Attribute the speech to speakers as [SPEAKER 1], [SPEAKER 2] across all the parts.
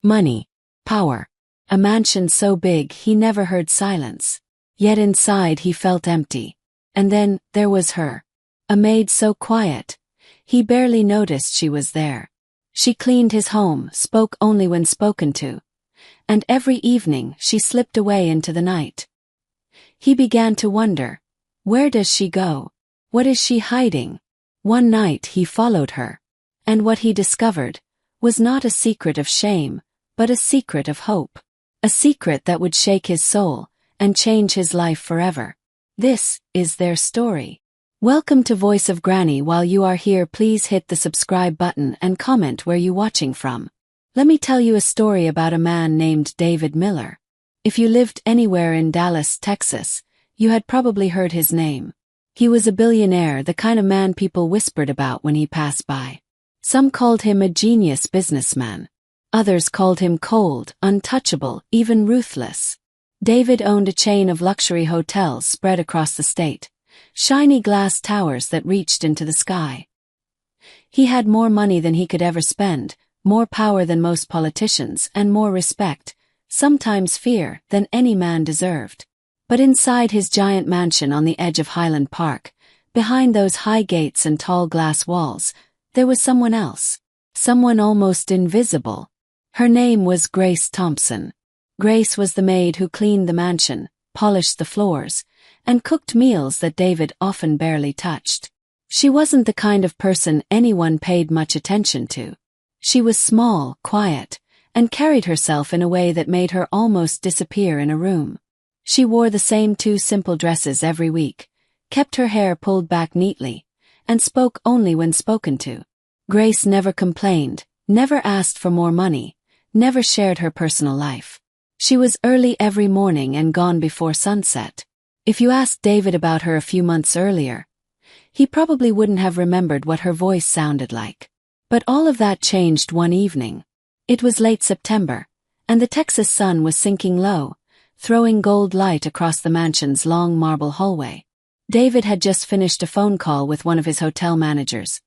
[SPEAKER 1] money, power. A mansion so big he never heard silence. Yet inside he felt empty. And then, there was her. A maid so quiet. He barely noticed she was there. She cleaned his home, spoke only when spoken to. And every evening she slipped away into the night. He began to wonder, where does she go? What is she hiding? One night he followed her. And what he discovered was not a secret of shame, but a secret of hope. A secret that would shake his soul and change his life forever. This is their story. Welcome to Voice of Granny. While you are here, please hit the subscribe button and comment where you watching from. Let me tell you a story about a man named David Miller. If you lived anywhere in Dallas, Texas, you had probably heard his name. He was a billionaire, the kind of man people whispered about when he passed by. Some called him a genius businessman. Others called him cold, untouchable, even ruthless. David owned a chain of luxury hotels spread across the state, shiny glass towers that reached into the sky. He had more money than he could ever spend, more power than most politicians, and more respect, sometimes fear, than any man deserved. But inside his giant mansion on the edge of Highland Park, behind those high gates and tall glass walls, there was someone else. Someone almost invisible. Her name was Grace Thompson. Grace was the maid who cleaned the mansion, polished the floors, and cooked meals that David often barely touched. She wasn't the kind of person anyone paid much attention to. She was small, quiet, and carried herself in a way that made her almost disappear in a room. She wore the same 2 simple dresses every week, kept her hair pulled back neatly, and spoke only when spoken to. Grace never complained, never asked for more money, never shared her personal life. She was early every morning and gone before sunset. If you asked David about her a few months earlier, he probably wouldn't have remembered what her voice sounded like. But all of that changed one evening. It was late September, and the Texas sun was sinking low, throwing gold light across the mansion's long marble hallway. David had just finished a phone call with one of his hotel managers,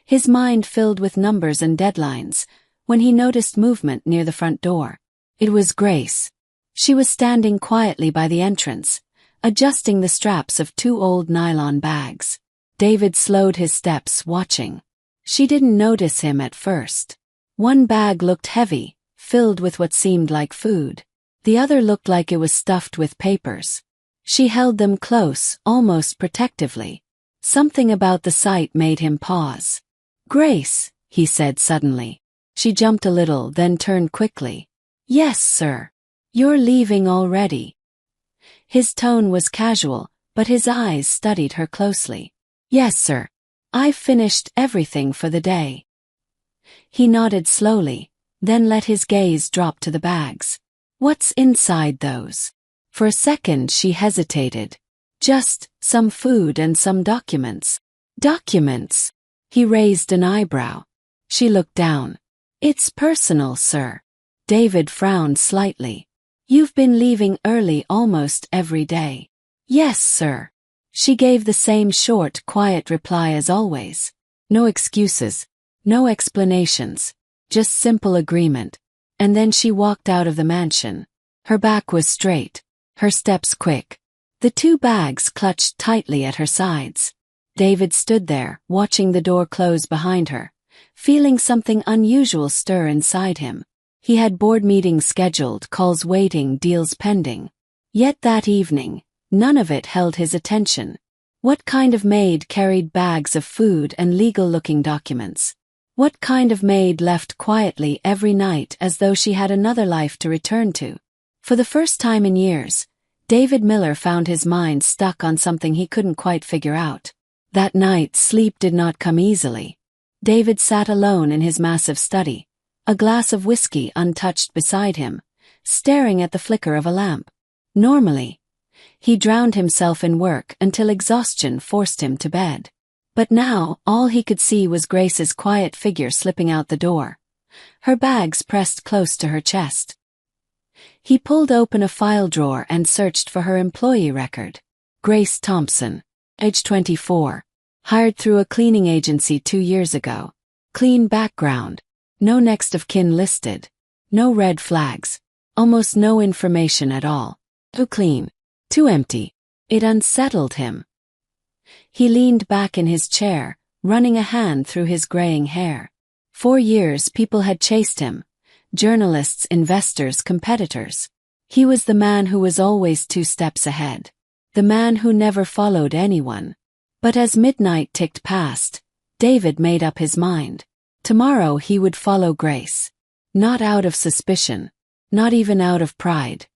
[SPEAKER 1] his mind filled with numbers and deadlines, when he noticed movement near the front door. It was Grace. She was standing quietly by the entrance, adjusting the straps of 2 old nylon bags. David slowed his steps, watching. She didn't notice him at first. One bag looked heavy, filled with what seemed like food. The other looked like it was stuffed with papers. She held them close, almost protectively. Something about the sight made him pause. "Grace," he said suddenly. She jumped a little, then turned quickly. "Yes, sir. You're leaving already." His tone was casual, but his eyes studied her closely. "Yes, sir. I've finished everything for the day." He nodded slowly, then let his gaze drop to the bags. "What's inside those?" For a second she hesitated. "Just some food and some documents." "Documents?" He raised an eyebrow. She looked down. "It's personal, sir." David frowned slightly. "You've been leaving early almost every day." "Yes, sir." She gave the same short, quiet reply as always. No excuses, no explanations, just simple agreement. And then she walked out of the mansion. Her back was straight, her steps quick. The 2 bags clutched tightly at her sides. David stood there, watching the door close behind her, feeling something unusual stir inside him. He had board meetings scheduled, calls waiting, deals pending. Yet that evening, none of it held his attention. What kind of maid carried bags of food and legal-looking documents? What kind of maid left quietly every night as though she had another life to return to? For the first time in years, David Miller found his mind stuck on something he couldn't quite figure out. That night, sleep did not come easily. David sat alone in his massive study, a glass of whiskey untouched beside him, staring at the flicker of a lamp. Normally, he drowned himself in work until exhaustion forced him to bed. But now, all he could see was Grace's quiet figure slipping out the door, her bags pressed close to her chest. He pulled open a file drawer and searched for her employee record. Grace Thompson, age 24, hired through a cleaning agency 2 years ago. Clean background, no next of kin listed. No red flags. Almost no information at all. Too clean. Too empty. It unsettled him. He leaned back in his chair, running a hand through his graying hair. 4 years people had chased him. Journalists, investors, competitors. He was the man who was always 2 steps ahead. The man who never followed anyone. But as midnight ticked past, David made up his mind. Tomorrow he would follow Grace. Not out of suspicion. Not even out of pride.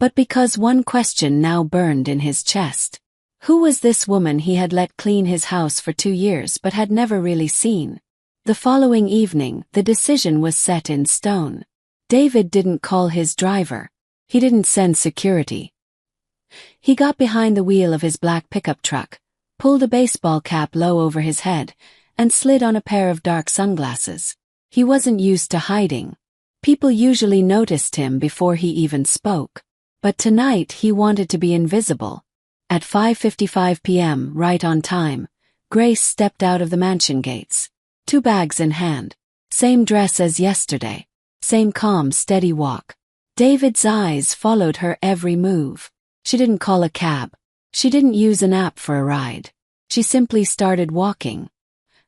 [SPEAKER 1] But because one question now burned in his chest. Who was this woman he had let clean his house for 2 years but had never really seen? The following evening, the decision was set in stone. David didn't call his driver. He didn't send security. He got behind the wheel of his black pickup truck, pulled a baseball cap low over his head, and slid on a pair of dark sunglasses. He wasn't used to hiding. People usually noticed him before he even spoke. But tonight he wanted to be invisible. At 5:55 p.m., right on time, Grace stepped out of the mansion gates. 2 bags in hand. Same dress as yesterday. Same calm, steady walk. David's eyes followed her every move. She didn't call a cab. She didn't use an app for a ride. She simply started walking.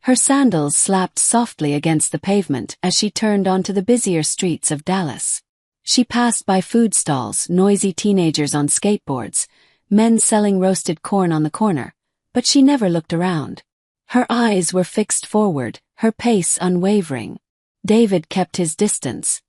[SPEAKER 1] Her sandals slapped softly against the pavement as she turned onto the busier streets of Dallas. She passed by food stalls, noisy teenagers on skateboards, men selling roasted corn on the corner, but she never looked around. Her eyes were fixed forward, her pace unwavering. David kept his distance,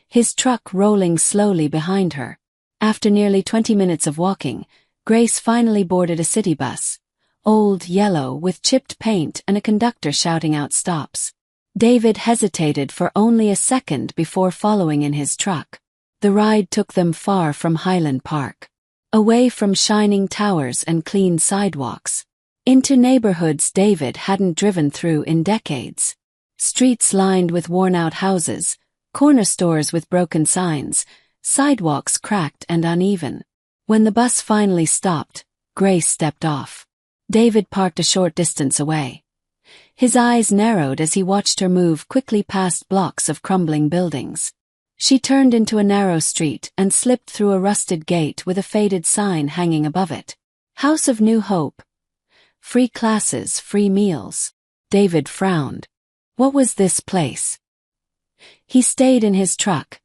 [SPEAKER 1] his truck rolling slowly behind her. After nearly 20 minutes of walking, Grace finally boarded a city bus. Old, yellow, with chipped paint and a conductor shouting out stops. David hesitated for only a second before following in his truck. The ride took them far from Highland Park. Away from shining towers and clean sidewalks. Into neighborhoods David hadn't driven through in decades. Streets lined with worn-out houses, corner stores with broken signs, sidewalks cracked and uneven. When the bus finally stopped, Grace stepped off. David parked a short distance away. His eyes narrowed as he watched her move quickly past blocks of crumbling buildings. She turned into a narrow street and slipped through a rusted gate with a faded sign hanging above it. House of New Hope. Free classes, free meals. David frowned. What was this place? He stayed in his truck,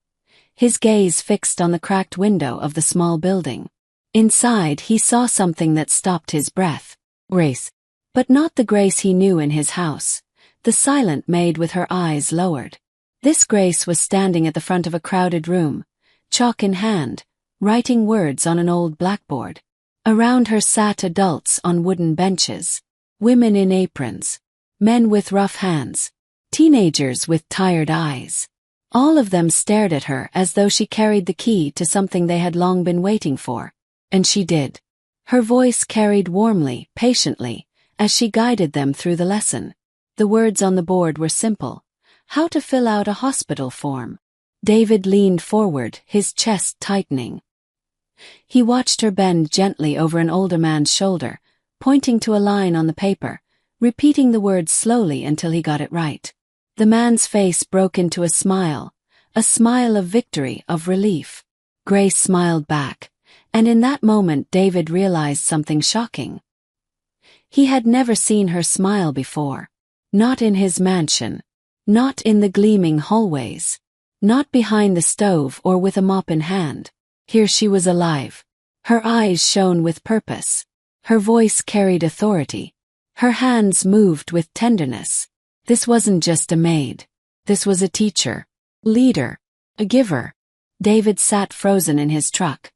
[SPEAKER 1] his gaze fixed on the cracked window of the small building. Inside he saw something that stopped his breath. Grace. But not the Grace he knew in his house, the silent maid with her eyes lowered. This Grace was standing at the front of a crowded room, chalk in hand, writing words on an old blackboard. Around her sat adults on wooden benches, women in aprons, men with rough hands, teenagers with tired eyes. All of them stared at her as though she carried the key to something they had long been waiting for. And she did. Her voice carried warmly, patiently, as she guided them through the lesson. The words on the board were simple. How to fill out a hospital form. David leaned forward, his chest tightening. He watched her bend gently over an older man's shoulder, pointing to a line on the paper, repeating the words slowly until he got it right. The man's face broke into a smile of victory, of relief. Grace smiled back. And in that moment David realized something shocking. He had never seen her smile before. Not in his mansion. Not in the gleaming hallways. Not behind the stove or with a mop in hand. Here she was alive. Her eyes shone with purpose. Her voice carried authority. Her hands moved with tenderness. This wasn't just a maid. This was a teacher. Leader. A giver. David sat frozen in his truck,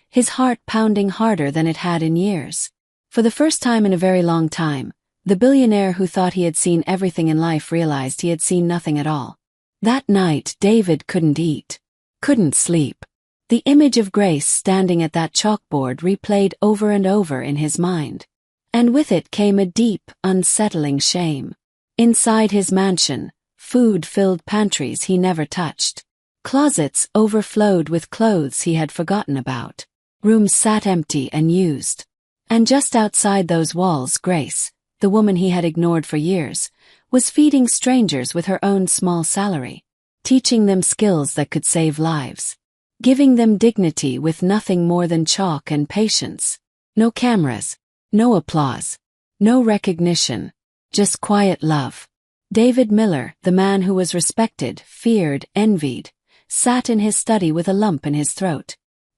[SPEAKER 1] his heart pounding harder than it had in years. For the first time in a very long time, the billionaire who thought he had seen everything in life realized he had seen nothing at all. That night, David couldn't eat, couldn't sleep. The image of Grace standing at that chalkboard replayed over and over in his mind. And with it came a deep, unsettling shame. Inside his mansion, food-filled pantries he never touched. Closets overflowed with clothes he had forgotten about. Rooms sat empty and used. And just outside those walls Grace, the woman he had ignored for years, was feeding strangers with her own small salary. teaching them skills that could save lives, giving them dignity with nothing more than chalk and patience. No cameras, no applause, no recognition, just quiet love. David Miller, the man who was respected, feared, envied, sat in his study with a lump in his throat.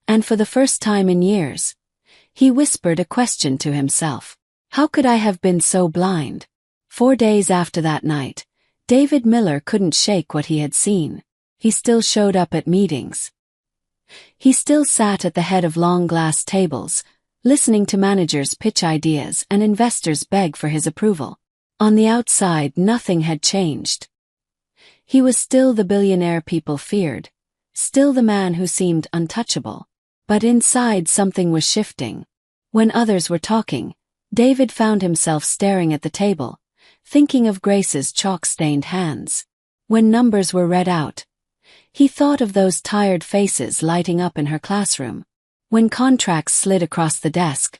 [SPEAKER 1] And for the first time in years, he whispered a question to himself. How could I have been so blind? 4 days after that night, David Miller couldn't shake what he had seen. He still showed up at meetings. He still sat at the head of long glass tables, listening to managers pitch ideas and investors beg for his approval. On the outside, nothing had changed. He was still the billionaire people feared, still the man who seemed untouchable. But inside something was shifting. When others were talking, David found himself staring at the table, thinking of Grace's chalk-stained hands. When numbers were read out, he thought of those tired faces lighting up in her classroom. When contracts slid across the desk,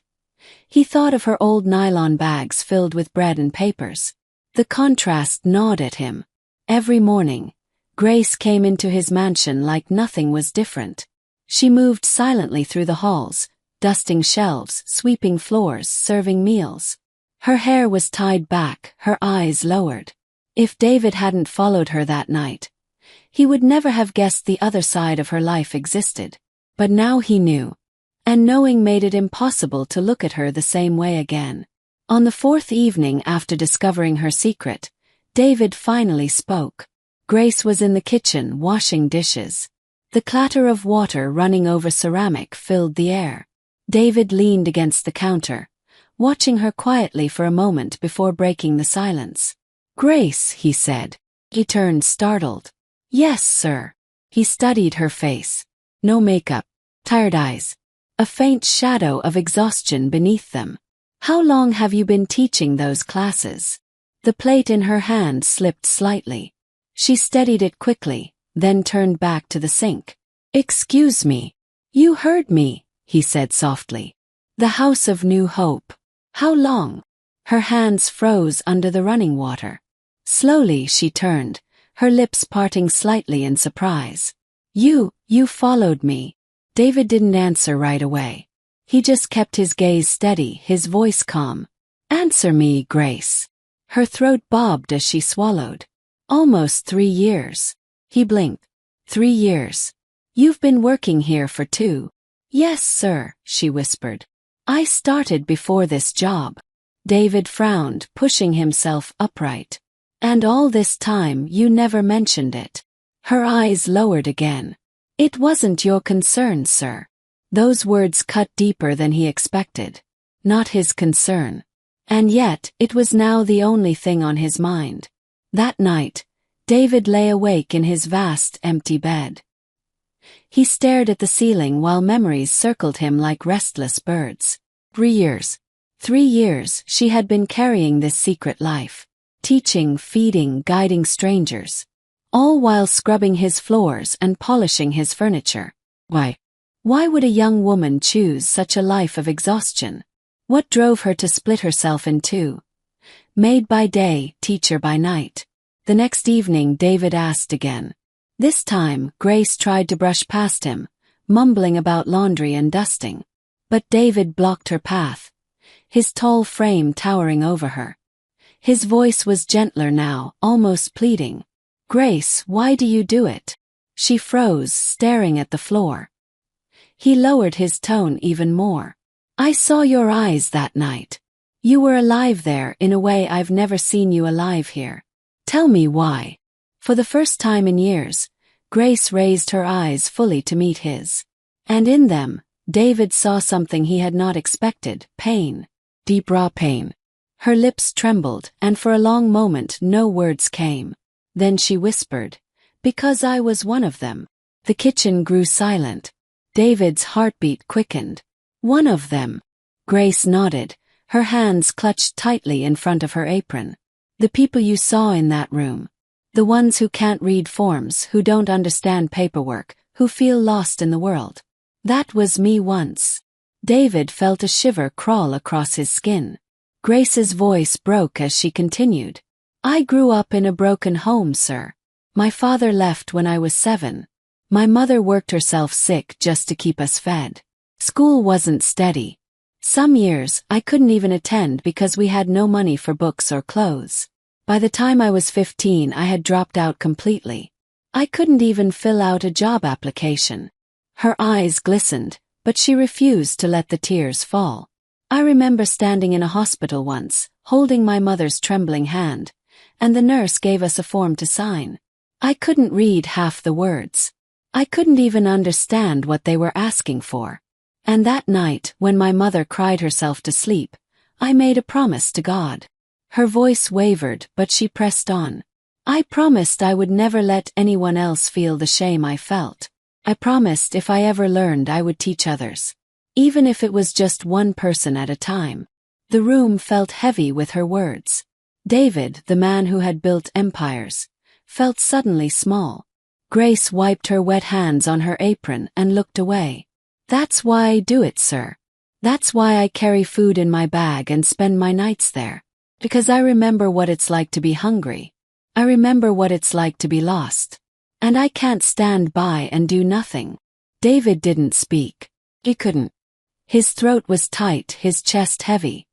[SPEAKER 1] he thought of her old nylon bags filled with bread and papers. The contrast gnawed at him. Every morning, Grace came into his mansion like nothing was different. She moved silently through the halls, dusting shelves, sweeping floors, serving meals. Her hair was tied back, her eyes lowered. If David hadn't followed her that night, he would never have guessed the other side of her life existed. But now he knew. And knowing made it impossible to look at her the same way again. On the 4th evening after discovering her secret, David finally spoke. Grace was in the kitchen washing dishes. The clatter of water running over ceramic filled the air. David leaned against the counter, watching her quietly for a moment before breaking the silence. "Grace," he said. He turned startled. "Yes, sir." He studied her face. No makeup, tired eyes, a faint shadow of exhaustion beneath them. "How long have you been teaching those classes?" The plate in her hand slipped slightly. She steadied it quickly, then turned back to the sink. "Excuse me." "You heard me," he said softly. "The House of New Hope." "How long?" Her hands froze under the running water. Slowly she turned, her lips parting slightly in surprise. You followed me." David didn't answer right away. He just kept his gaze steady, his voice calm. "Answer me, Grace." Her throat bobbed as she swallowed. "Almost 3 years." He blinked. 3 years. "You've been working here for 2. "Yes, sir," she whispered. "I started before this job." David frowned, pushing himself upright. "And all this time you never mentioned it." Her eyes lowered again. "It wasn't your concern, sir." Those words cut deeper than he expected. Not his concern. And yet, it was now the only thing on his mind. That night, David lay awake in his vast, empty bed. He stared at the ceiling while memories circled him like restless birds. 3 years. 3 years she had been carrying this secret life. Teaching, feeding, guiding strangers. All while scrubbing his floors and polishing his furniture. Why? Why would a young woman choose such a life of exhaustion? What drove her to split herself in two? Maid by day, teacher by night. The next evening David asked again. This time, Grace tried to brush past him, mumbling about laundry and dusting. But David blocked her path, his tall frame towering over her. His voice was gentler now, almost pleading. "Grace, why do you do it?" She froze, staring at the floor. He lowered his tone even more. "I saw your eyes that night. You were alive there in a way I've never seen you alive here. Tell me why." For the first time in years, Grace raised her eyes fully to meet his. And in them, David saw something he had not expected, pain. Deep raw pain. Her lips trembled, and for a long moment no words came. Then she whispered, "Because I was one of them." The kitchen grew silent. David's heartbeat quickened. "One of them." Grace nodded, her hands clutched tightly in front of her apron. "The people you saw in that room. The ones who can't read forms, who don't understand paperwork, who feel lost in the world. That was me once." David felt a shiver crawl across his skin. Grace's voice broke as she continued. "I grew up in a broken home, sir. My father left when I was 7. My mother worked herself sick just to keep us fed. School wasn't steady. Some years, I couldn't even attend because we had no money for books or clothes. By the time I was 15, I had dropped out completely. I couldn't even fill out a job application. Her eyes glistened, but she refused to let the tears fall. I remember standing in a hospital once, holding my mother's trembling hand, and the nurse gave us a form to sign. I couldn't read half the words. I couldn't even understand what they were asking for. And that night, when my mother cried herself to sleep, I made a promise to God. Her voice wavered, but she pressed on. I promised I would never let anyone else feel the shame I felt. I promised if I ever learned I would teach others. Even if it was just one person at a time. The room felt heavy with her words. David, the man who had built empires, felt suddenly small. Grace wiped her wet hands on her apron and looked away. That's why I do it, sir. That's why I carry food in my bag and spend my nights there. Because I remember what it's like to be hungry. I remember what it's like to be lost. And I can't stand by and do nothing. David didn't speak. He couldn't. His throat was tight, his chest heavy.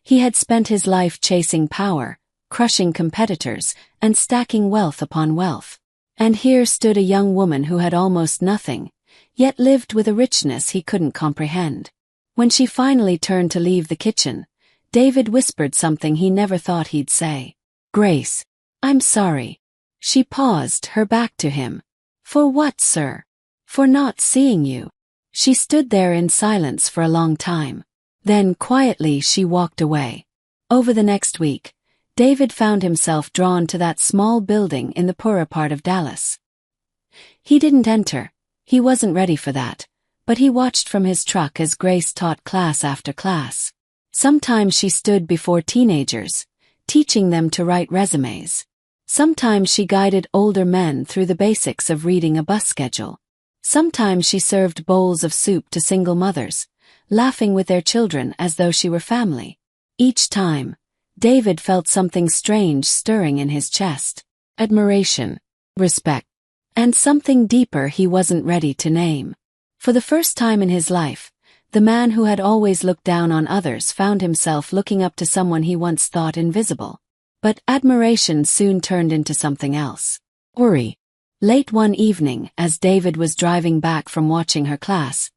[SPEAKER 1] He had spent his life chasing power, crushing competitors, and stacking wealth upon wealth. And here stood a young woman who had almost nothing, yet lived with a richness he couldn't comprehend. When she finally turned to leave the kitchen, David whispered something he never thought he'd say. "Grace, I'm sorry." She paused, her back to him. "For what, sir?" "For not seeing you." She stood there in silence for a long time. Then, quietly, she walked away. Over the next week, David found himself drawn to that small building in the poorer part of Dallas. He didn't enter. He wasn't ready for that, but he watched from his truck as Grace taught class after class. Sometimes she stood before teenagers, teaching them to write resumes. Sometimes she guided older men through the basics of reading a bus schedule. Sometimes she served bowls of soup to single mothers, laughing with their children as though she were family. Each time, David felt something strange stirring in his chest. Admiration, respect, and something deeper he wasn't ready to name. For the first time in his life, the man who had always looked down on others found himself looking up to someone he once thought invisible. But admiration soon turned into something else. Worry. Late one evening, as David was driving back from watching her class,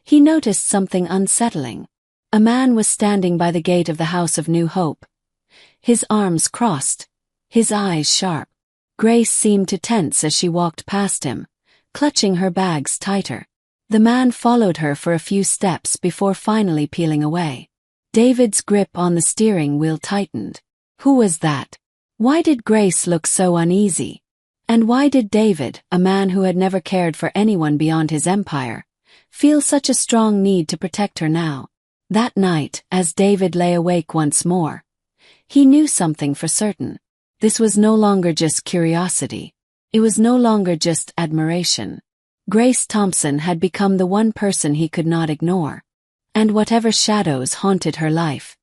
[SPEAKER 1] he noticed something unsettling. A man was standing by the gate of the House of New Hope. His arms crossed, his eyes sharp. Grace seemed to tense as she walked past him, clutching her bags tighter. The man followed her for a few steps before finally peeling away. David's grip on the steering wheel tightened. Who was that? Why did Grace look so uneasy? And why did David, a man who had never cared for anyone beyond his empire, feel such a strong need to protect her now? That night, as David lay awake once more, he knew something for certain. This was no longer just curiosity. It was no longer just admiration. Grace Thompson had become the one person he could not ignore. And whatever shadows haunted her life,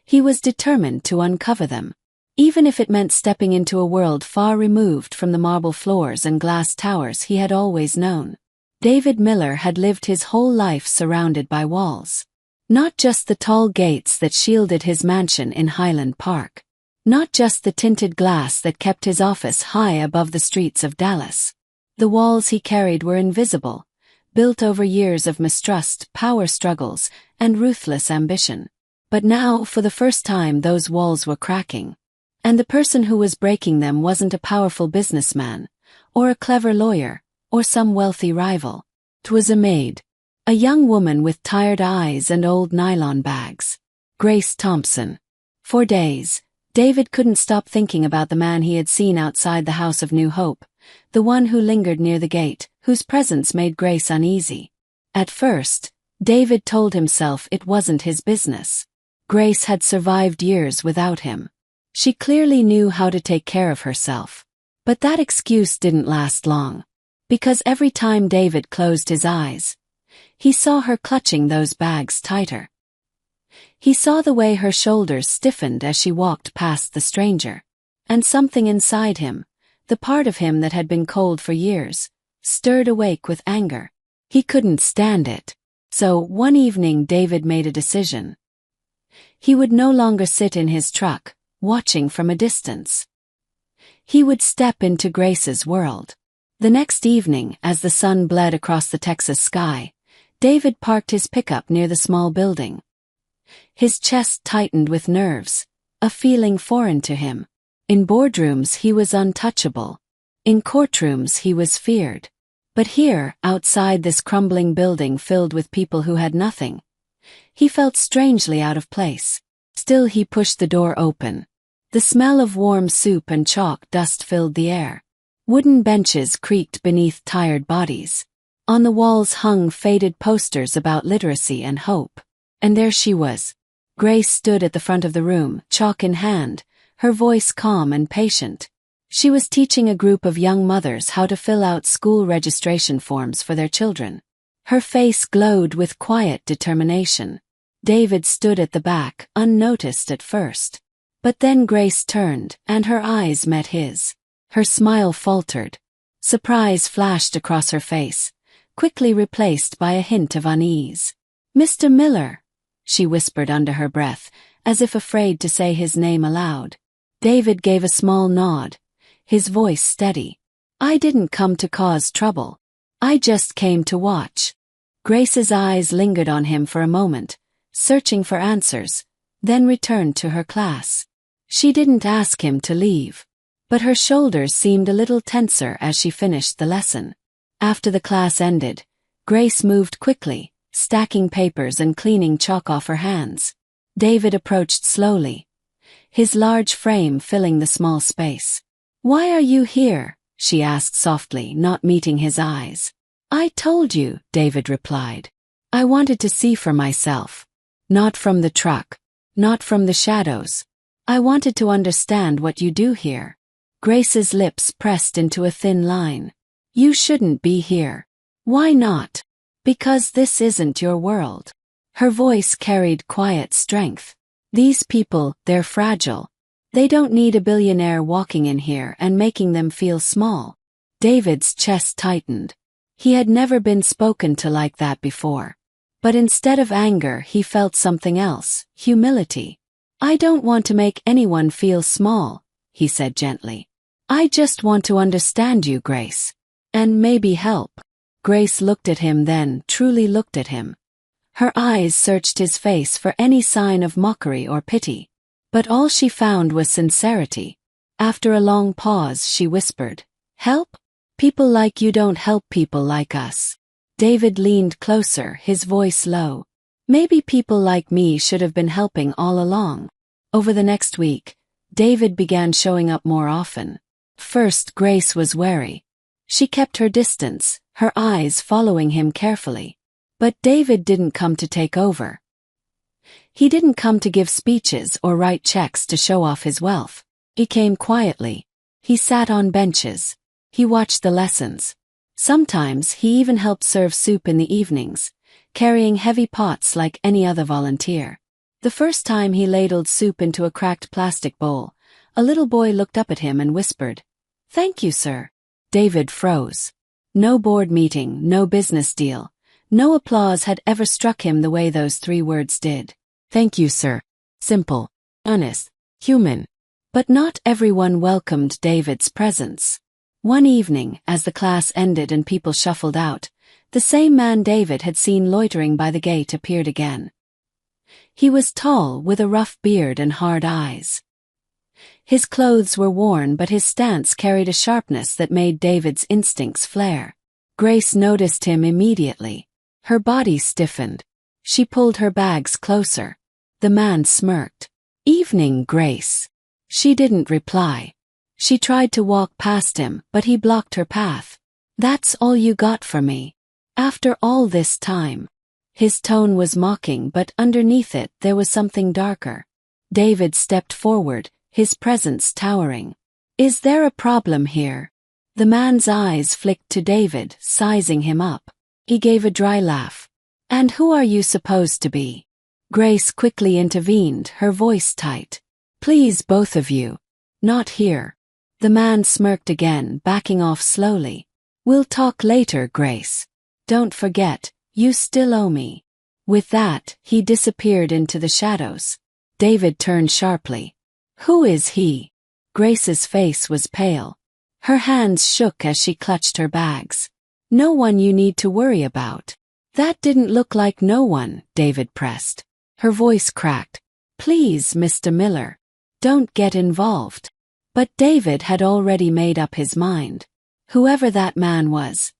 [SPEAKER 1] he was determined to uncover them. Even if it meant stepping into a world far removed from the marble floors and glass towers he had always known. David Miller had lived his whole life surrounded by walls. Not just the tall gates that shielded his mansion in Highland Park. Not just the tinted glass that kept his office high above the streets of Dallas. The walls he carried were invisible, built over years of mistrust, power struggles, and ruthless ambition. But now, for the first time, those walls were cracking. And the person who was breaking them wasn't a powerful businessman, or a clever lawyer, or some wealthy rival. 'Twas a maid. A young woman with tired eyes and old nylon bags. Grace Thompson. For days, David couldn't stop thinking about the man he had seen outside the House of New Hope, the one who lingered near the gate, whose presence made Grace uneasy. At first, David told himself it wasn't his business. Grace had survived years without him. She clearly knew how to take care of herself. But that excuse didn't last long. Because every time David closed his eyes, he saw her clutching those bags tighter. He saw the way her shoulders stiffened as she walked past the stranger. And something inside him, The part of him that had been cold for years, stirred awake with anger. He couldn't stand it. So, one evening David made a decision. He would no longer sit in his truck, watching from a distance. He would step into Grace's world. The next evening, as the sun bled across the Texas sky, David parked his pickup near the small building. His chest tightened with nerves, a feeling foreign to him. In boardrooms he was untouchable. In courtrooms he was feared. But here, outside this crumbling building filled with people who had nothing, he felt strangely out of place. Still he pushed the door open. The smell of warm soup and chalk dust filled the air. Wooden benches creaked beneath tired bodies. On the walls hung faded posters about literacy and hope. And there she was. Grace stood at the front of the room, chalk in hand, her voice calm and patient. She was teaching a group of young mothers how to fill out school registration forms for their children. Her face glowed with quiet determination. David stood at the back, unnoticed at first. But then Grace turned, and her eyes met his. Her smile faltered. Surprise flashed across her face, quickly replaced by a hint of unease. "Mr. Miller," she whispered under her breath, as if afraid to say his name aloud. David gave a small nod, his voice steady. "I didn't come to cause trouble. I just came to watch." Grace's eyes lingered on him for a moment, searching for answers, then returned to her class. She didn't ask him to leave, but her shoulders seemed a little tenser as she finished the lesson. After the class ended, Grace moved quickly, stacking papers and cleaning chalk off her hands. David approached slowly, his large frame filling the small space. "Why are you here?" she asked softly, not meeting his eyes. "I told you," David replied. "I wanted to see for myself. Not from the truck. Not from the shadows. I wanted to understand what you do here." Grace's lips pressed into a thin line. "You shouldn't be here." "Why not?" "Because this isn't your world." Her voice carried quiet strength. "These people, they're fragile. They don't need a billionaire walking in here and making them feel small." David's chest tightened. He had never been spoken to like that before. But instead of anger he felt something else, humility. "I don't want to make anyone feel small," he said gently. "I just want to understand you, Grace. And maybe help." Grace looked at him then, truly looked at him. Her eyes searched his face for any sign of mockery or pity. But all she found was sincerity. After a long pause she whispered, "Help? People like you don't help people like us." David leaned closer, his voice low. "Maybe people like me should have been helping all along." Over the next week, David began showing up more often. First, Grace was wary. She kept her distance, her eyes following him carefully. But David didn't come to take over. He didn't come to give speeches or write checks to show off his wealth. He came quietly. He sat on benches. He watched the lessons. Sometimes he even helped serve soup in the evenings, carrying heavy pots like any other volunteer. The first time he ladled soup into a cracked plastic bowl, a little boy looked up at him and whispered, "Thank you, sir." David froze. No board meeting, no business deal, no applause had ever struck him the way those 3 words did. "Thank you, sir." Simple, honest, human. But not everyone welcomed David's presence. One evening, as the class ended and people shuffled out, the same man David had seen loitering by the gate appeared again. He was tall, with a rough beard and hard eyes. His clothes were worn, but his stance carried a sharpness that made David's instincts flare. Grace noticed him immediately. Her body stiffened. She pulled her bags closer. The man smirked. "Evening, Grace." She didn't reply. She tried to walk past him, but he blocked her path. "That's all you got for me? After all this time?" His tone was mocking, but underneath it there was something darker. David stepped forward, his presence towering. "Is there a problem here?" The man's eyes flicked to David, sizing him up. He gave a dry laugh. "And who are you supposed to be?" Grace quickly intervened, her voice tight. "Please, both of you. Not here." The man smirked again, backing off slowly. We'll talk later, Grace. Don't forget, you still owe me. With that, he disappeared into the shadows. David turned sharply. Who is he? Grace's face was pale. Her hands shook as she clutched her bags. No one you need to worry about. That didn't look like no one, David pressed. Her voice cracked. Please, Mr. Miller. Don't get involved. But David had already made up his mind. Whoever that man was,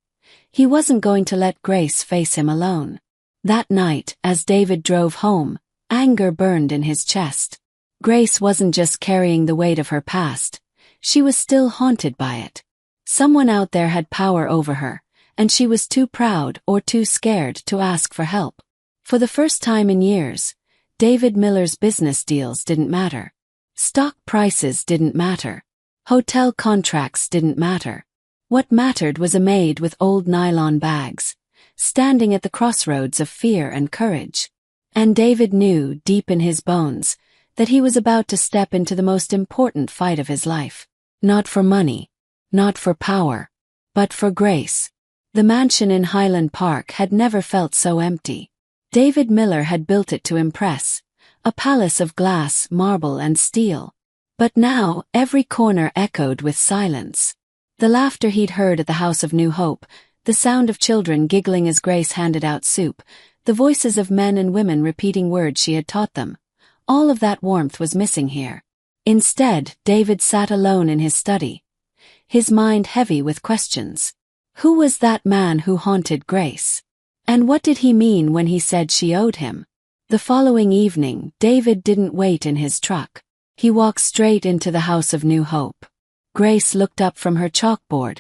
[SPEAKER 1] he wasn't going to let Grace face him alone. That night, as David drove home, anger burned in his chest. Grace wasn't just carrying the weight of her past, she was still haunted by it. Someone out there had power over her, and she was too proud or too scared to ask for help. For the first time in years, David Miller's business deals didn't matter. Stock prices didn't matter. Hotel contracts didn't matter. What mattered was a maid with old nylon bags, standing at the crossroads of fear and courage. And David knew, deep in his bones, that he was about to step into the most important fight of his life. Not for money, not for power, but for Grace. The mansion in Highland Park had never felt so empty. David Miller had built it to impress, a palace of glass, marble, and steel. But now, every corner echoed with silence. The laughter he'd heard at the House of New Hope, the sound of children giggling as Grace handed out soup, the voices of men and women repeating words she had taught them. All of that warmth was missing here. Instead, David sat alone in his study, his mind heavy with questions. Who was that man who haunted Grace? And what did he mean when he said she owed him? The following evening, David didn't wait in his truck. He walked straight into the House of New Hope. Grace looked up from her chalkboard,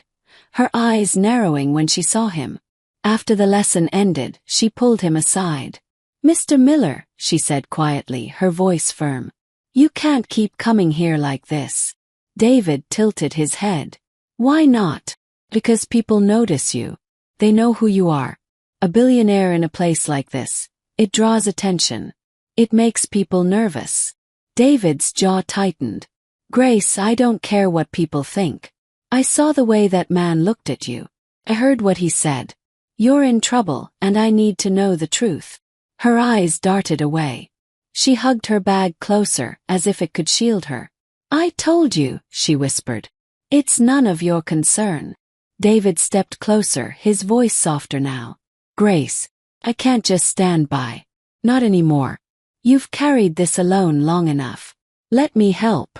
[SPEAKER 1] her eyes narrowing when she saw him. After the lesson ended, she pulled him aside. Mr. Miller, she said quietly, her voice firm. You can't keep coming here like this. David tilted his head. Why not? Because people notice you. They know who you are. A billionaire in a place like this. It draws attention. It makes people nervous. David's jaw tightened. Grace, I don't care what people think. I saw the way that man looked at you. I heard what he said. You're in trouble, and I need to know the truth. Her eyes darted away. She hugged her bag closer, as if it could shield her. I told you, she whispered. It's none of your concern. David stepped closer, his voice softer now. Grace, I can't just stand by. Not anymore. You've carried this alone long enough. Let me help.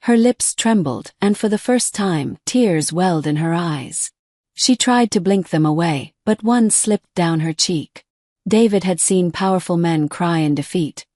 [SPEAKER 1] Her lips trembled, and for the first time, tears welled in her eyes. She tried to blink them away, but one slipped down her cheek. David had seen powerful men cry in defeat.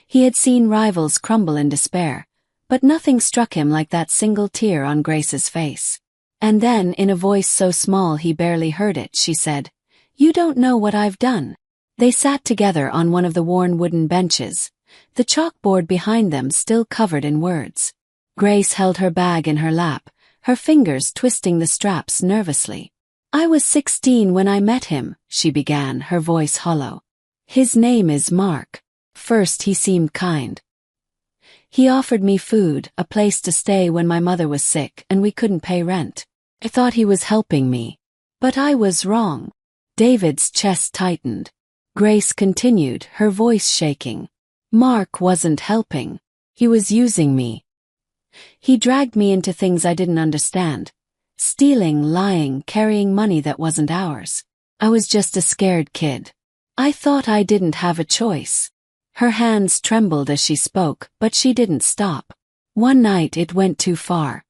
[SPEAKER 1] He had seen rivals crumble in despair, but nothing struck him like that single tear on Grace's face. And then, in a voice so small he barely heard it, she said, You don't know what I've done. They sat together on one of the worn wooden benches, the chalkboard behind them still covered in words. Grace held her bag in her lap, her fingers twisting the straps nervously. I was 16 when I met him, she began, her voice hollow. His name is Mark. First he seemed kind. He offered me food, a place to stay when my mother was sick and we couldn't pay rent. I thought he was helping me. But I was wrong. David's chest tightened. Grace continued, her voice shaking. Mark wasn't helping. He was using me. He dragged me into things I didn't understand. Stealing, lying, carrying money that wasn't ours. I was just a scared kid. I thought I didn't have a choice. Her hands trembled as she spoke, but she didn't stop. One night it went too far.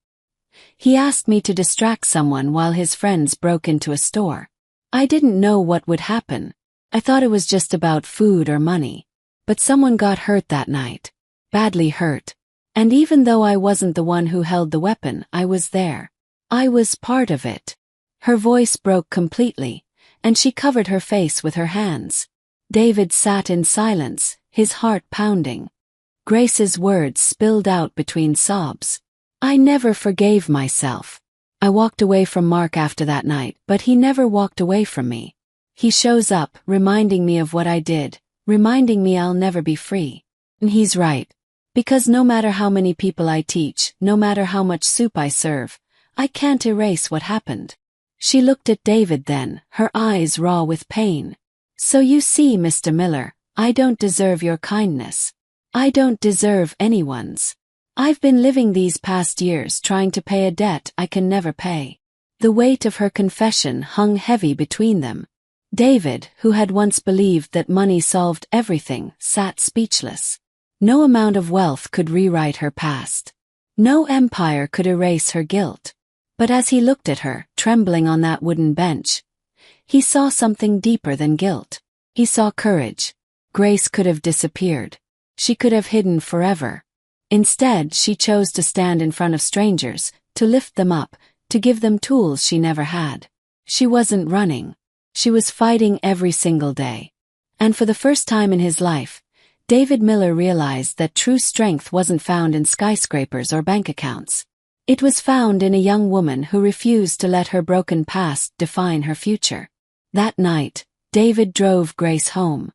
[SPEAKER 1] He asked me to distract someone while his friends broke into a store. I didn't know what would happen. I thought it was just about food or money. But someone got hurt that night. Badly hurt. And even though I wasn't the one who held the weapon, I was there. I was part of it. Her voice broke completely, and she covered her face with her hands. David sat in silence, his heart pounding. Grace's words spilled out between sobs. I never forgave myself. I walked away from Mark after that night, but he never walked away from me. He shows up, reminding me of what I did, reminding me I'll never be free. And he's right. Because no matter how many people I teach, no matter how much soup I serve, I can't erase what happened. She looked at David then, her eyes raw with pain. So you see, Mr. Miller, I don't deserve your kindness. I don't deserve anyone's. I've been living these past years trying to pay a debt I can never pay. The weight of her confession hung heavy between them. David, who had once believed that money solved everything, sat speechless. No amount of wealth could rewrite her past. No empire could erase her guilt. But as he looked at her, trembling on that wooden bench, he saw something deeper than guilt. He saw courage. Grace could have disappeared. She could have hidden forever. Instead, she chose to stand in front of strangers, to lift them up, to give them tools she never had. She wasn't running. She was fighting every single day. And for the first time in his life, David Miller realized that true strength wasn't found in skyscrapers or bank accounts. It was found in a young woman who refused to let her broken past define her future. That night, David drove Grace home.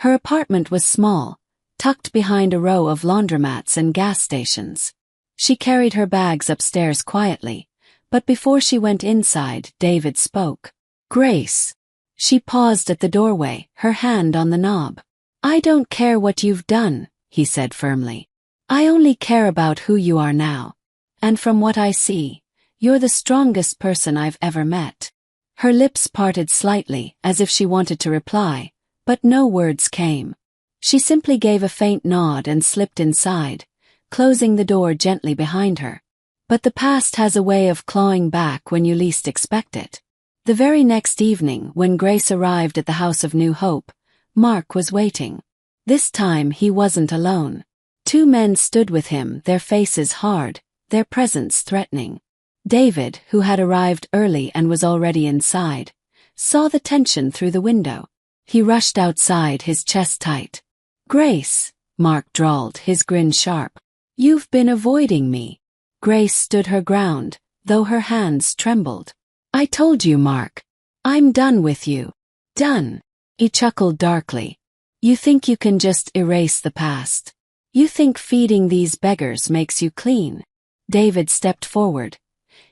[SPEAKER 1] Her apartment was small, tucked behind a row of laundromats and gas stations. She carried her bags upstairs quietly, but before she went inside, David spoke. "Grace." She paused at the doorway, her hand on the knob. "I don't care what you've done," he said firmly. "I only care about who you are now. And from what I see, you're the strongest person I've ever met." Her lips parted slightly, as if she wanted to reply, but no words came. She simply gave a faint nod and slipped inside, closing the door gently behind her. But the past has a way of clawing back when you least expect it. The very next evening, when Grace arrived at the House of New Hope, Mark was waiting. This time he wasn't alone. Two men stood with him, their faces hard, their presence threatening. David, who had arrived early and was already inside, saw the tension through the window. He rushed outside, his chest tight. "Grace," Mark drawled, his grin sharp. "You've been avoiding me." Grace stood her ground, though her hands trembled. "I told you, Mark. I'm done with you." "Done?" He chuckled darkly. "You think you can just erase the past? You think feeding these beggars makes you clean?" David stepped forward,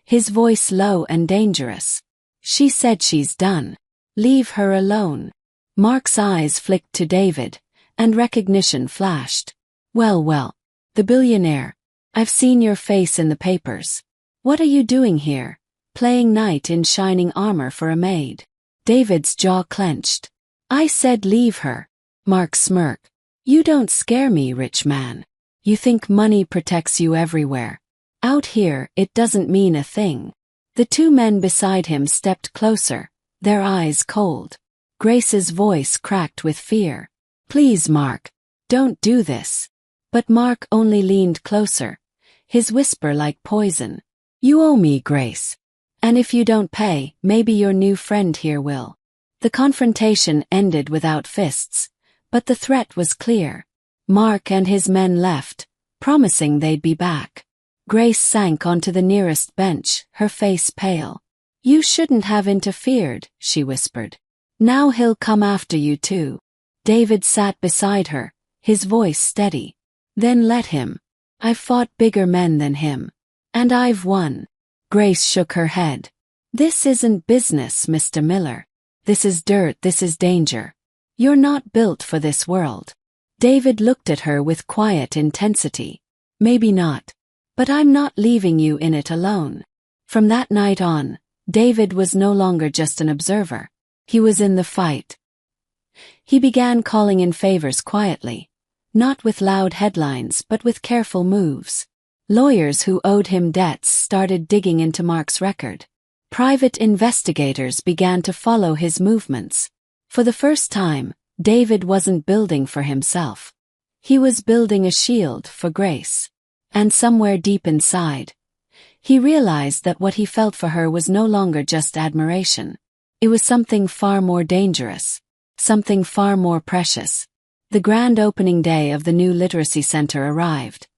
[SPEAKER 1] his voice low and dangerous. "She said she's done. Leave her alone." Mark's eyes flicked to David, and recognition flashed. Well, the billionaire. I've seen your face in the papers. What are you doing here, playing knight in shining armor for a maid?" David's jaw clenched. "I said leave her." Mark smirked. "You don't scare me, rich man. You think money protects you everywhere. Out here, it doesn't mean a thing." The two men beside him stepped closer, their eyes cold. Grace's voice cracked with fear. "Please, Mark, don't do this." But Mark only leaned closer, his whisper like poison. "You owe me, Grace. And if you don't pay, maybe your new friend here will." The confrontation ended without fists, but the threat was clear. Mark and his men left, promising they'd be back. Grace sank onto the nearest bench, her face pale. "You shouldn't have interfered," she whispered. "Now he'll come after you too." David sat beside her, his voice steady. "Then let him. I've fought bigger men than him. And I've won." Grace shook her head. "This isn't business, Mr. Miller. This is dirt, this is danger. You're not built for this world." David looked at her with quiet intensity. "Maybe not. But I'm not leaving you in it alone." From that night on, David was no longer just an observer. He was in the fight. He began calling in favors quietly, not with loud headlines but with careful moves. Lawyers who owed him debts started digging into Mark's record. Private investigators began to follow his movements. For the first time, David wasn't building for himself. He was building a shield for Grace. And somewhere deep inside, he realized that what he felt for her was no longer just admiration. It was something far more dangerous, something far more precious. The grand opening day of the new literacy center arrived,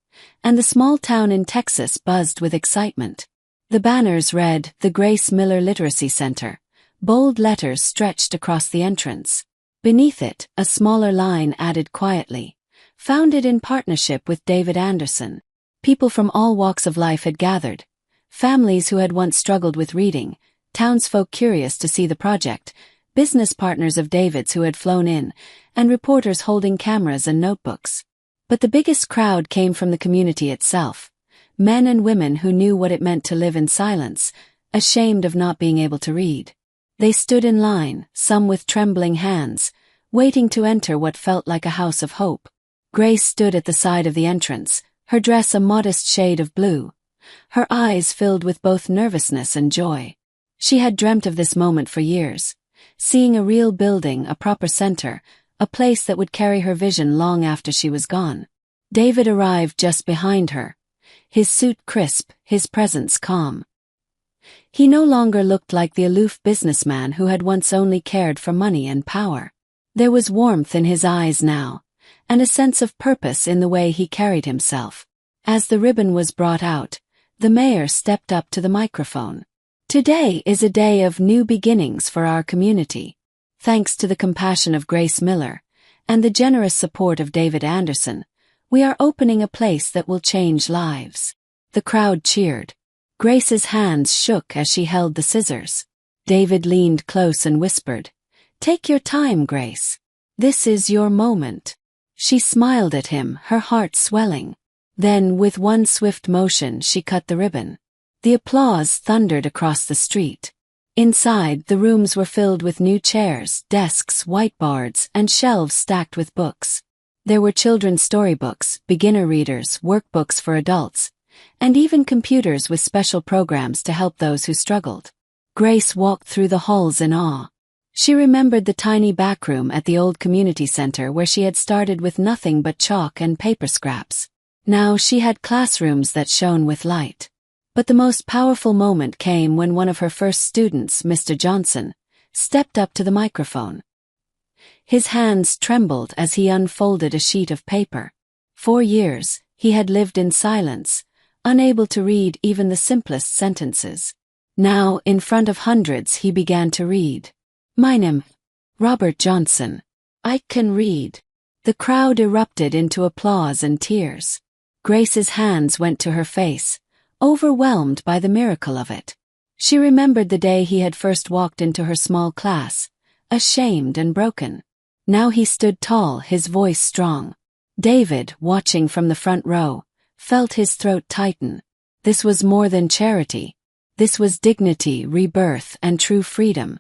[SPEAKER 1] and the small town in Texas buzzed with excitement. The banners read, "The Grace Miller Literacy Center." Bold letters stretched across the entrance. Beneath it, a smaller line added quietly, founded in partnership with David Anderson. People from all walks of life had gathered. Families who had once struggled with reading, townsfolk curious to see the project, business partners of David's who had flown in, and reporters holding cameras and notebooks. But the biggest crowd came from the community itself. Men and women who knew what it meant to live in silence, ashamed of not being able to read. They stood in line, some with trembling hands, waiting to enter what felt like a house of hope. Grace stood at the side of the entrance, her dress a modest shade of blue, her eyes filled with both nervousness and joy. She had dreamt of this moment for years, seeing a real building, a proper center, a place that would carry her vision long after she was gone. David arrived just behind her, his suit crisp, his presence calm. He no longer looked like the aloof businessman who had once only cared for money and power. There was warmth in his eyes now, and a sense of purpose in the way he carried himself. As the ribbon was brought out, the mayor stepped up to the microphone. Today is a day of new beginnings for our community. Thanks to the compassion of Grace Miller and the generous support of David Anderson, we are opening a place that will change lives. The crowd cheered. Grace's hands shook as she held the scissors. David leaned close and whispered, "Take your time, Grace. This is your moment." She smiled at him, her heart swelling. Then, with one swift motion, she cut the ribbon. The applause thundered across the street. Inside, the rooms were filled with new chairs, desks, whiteboards, and shelves stacked with books. There were children's storybooks, beginner readers, workbooks for adults, and even computers with special programs to help those who struggled. Grace walked through the halls in awe. She remembered the tiny back room at the old community center where she had started with nothing but chalk and paper scraps. Now she had classrooms that shone with light. But the most powerful moment came when one of her first students, Mr. Johnson, stepped up to the microphone. His hands trembled as he unfolded a sheet of paper. 4 years, he had lived in silence, unable to read even the simplest sentences. Now, in front of hundreds, he began to read. "My name, Robert Johnson. I can read." The crowd erupted into applause and tears. Grace's hands went to her face, overwhelmed by the miracle of it. She remembered the day he had first walked into her small class, ashamed and broken. Now he stood tall, his voice strong. David, watching from the front row, felt his throat tighten. This was more than charity. This was dignity, rebirth, and true freedom.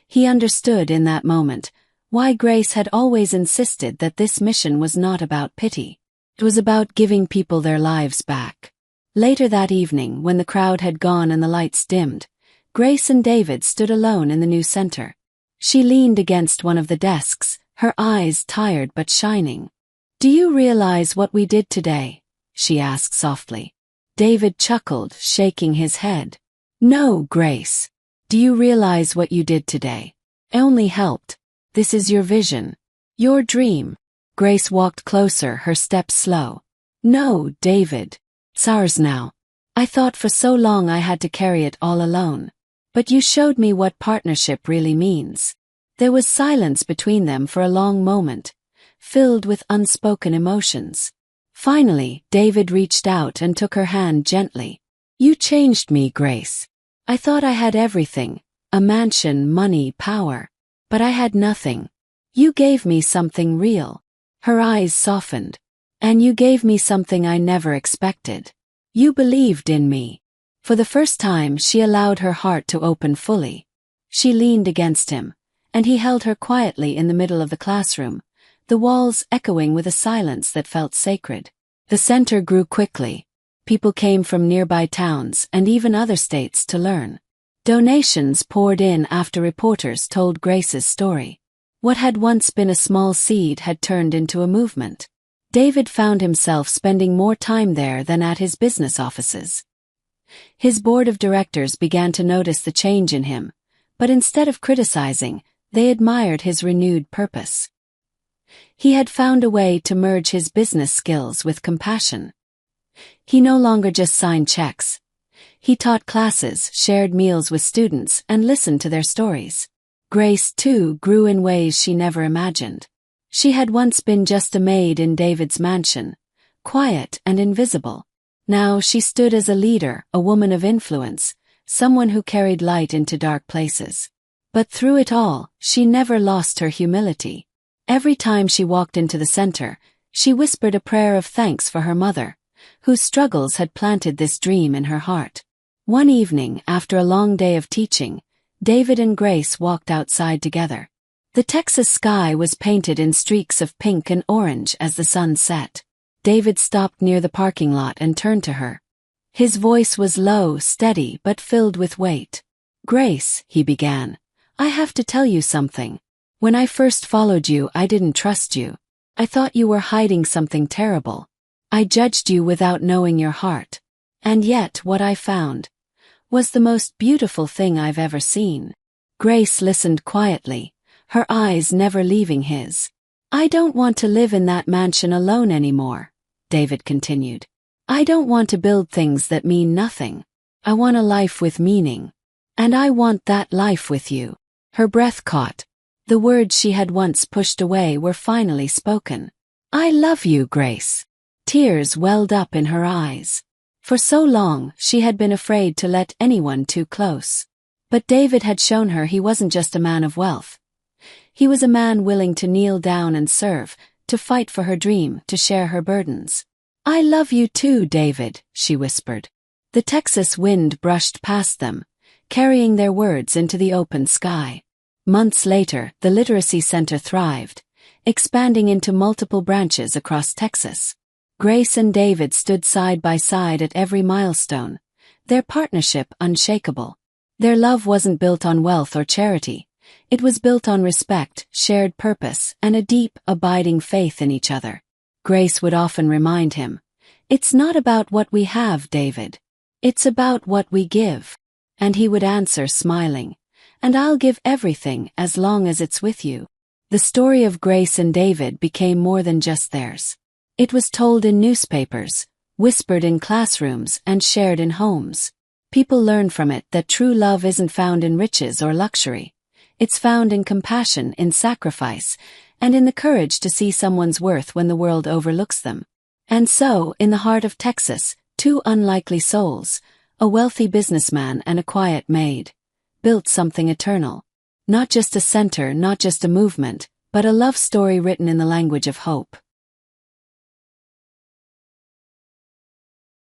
[SPEAKER 1] He understood in that moment why Grace had always insisted that this mission was not about pity. It was about giving people their lives back. Later that evening, when the crowd had gone and the lights dimmed, Grace and David stood alone in the new center. She leaned against one of the desks, her eyes tired but shining. "Do you realize what we did today?" she asked softly. David chuckled, shaking his head. "No, Grace. Do you realize what you did today? I only helped. This is your vision. Your dream." Grace walked closer, her steps slow. "No, David. It's ours now. I thought for so long I had to carry it all alone. But you showed me what partnership really means." There was silence between them for a long moment, filled with unspoken emotions. Finally, David reached out and took her hand gently. "You changed me, Grace. I thought I had everything, a mansion, money, power. But I had nothing. You gave me something real." Her eyes softened. "And you gave me something I never expected. You believed in me." For the first time, she allowed her heart to open fully. She leaned against him, and he held her quietly in the middle of the classroom, the walls echoing with a silence that felt sacred. The center grew quickly. People came from nearby towns and even other states to learn. Donations poured in after reporters told Grace's story. What had once been a small seed had turned into a movement. David found himself spending more time there than at his business offices. His board of directors began to notice the change in him, but instead of criticizing, they admired his renewed purpose. He had found a way to merge his business skills with compassion. He no longer just signed checks. He taught classes, shared meals with students, and listened to their stories. Grace, too, grew in ways she never imagined. She had once been just a maid in David's mansion, quiet and invisible. Now she stood as a leader, a woman of influence, someone who carried light into dark places. But through it all, she never lost her humility. Every time she walked into the center, she whispered a prayer of thanks for her mother, whose struggles had planted this dream in her heart. One evening, after a long day of teaching, David and Grace walked outside together. The Texas sky was painted in streaks of pink and orange as the sun set. David stopped near the parking lot and turned to her. His voice was low, steady, but filled with weight. "Grace," he began, "I have to tell you something. When I first followed you, I didn't trust you. I thought you were hiding something terrible. I judged you without knowing your heart. And yet what I found was the most beautiful thing I've ever seen." Grace listened quietly, her eyes never leaving his. "I don't want to live in that mansion alone anymore," David continued. "I don't want to build things that mean nothing. I want a life with meaning. And I want that life with you." Her breath caught. The words she had once pushed away were finally spoken. "I love you, Grace." Tears welled up in her eyes. For so long, she had been afraid to let anyone too close. But David had shown her he wasn't just a man of wealth. He was a man willing to kneel down and serve, to fight for her dream, to share her burdens. "I love you too, David," she whispered. The Texas wind brushed past them, carrying their words into the open sky. Months later, the literacy center thrived, expanding into multiple branches across Texas. Grace and David stood side by side at every milestone, their partnership unshakable. Their love wasn't built on wealth or charity. It was built on respect, shared purpose, and a deep, abiding faith in each other. Grace would often remind him, "It's not about what we have, David. It's about what we give." And he would answer smiling, "And I'll give everything as long as it's with you." The story of Grace and David became more than just theirs. It was told in newspapers, whispered in classrooms, and shared in homes. People learned from it that true love isn't found in riches or luxury. It's found in compassion, in sacrifice, and in the courage to see someone's worth when the world overlooks them. And so, in the heart of Texas, two unlikely souls, a wealthy businessman and a quiet maid, built something eternal. Not just a center, not just a movement, but a love story written in the language of hope.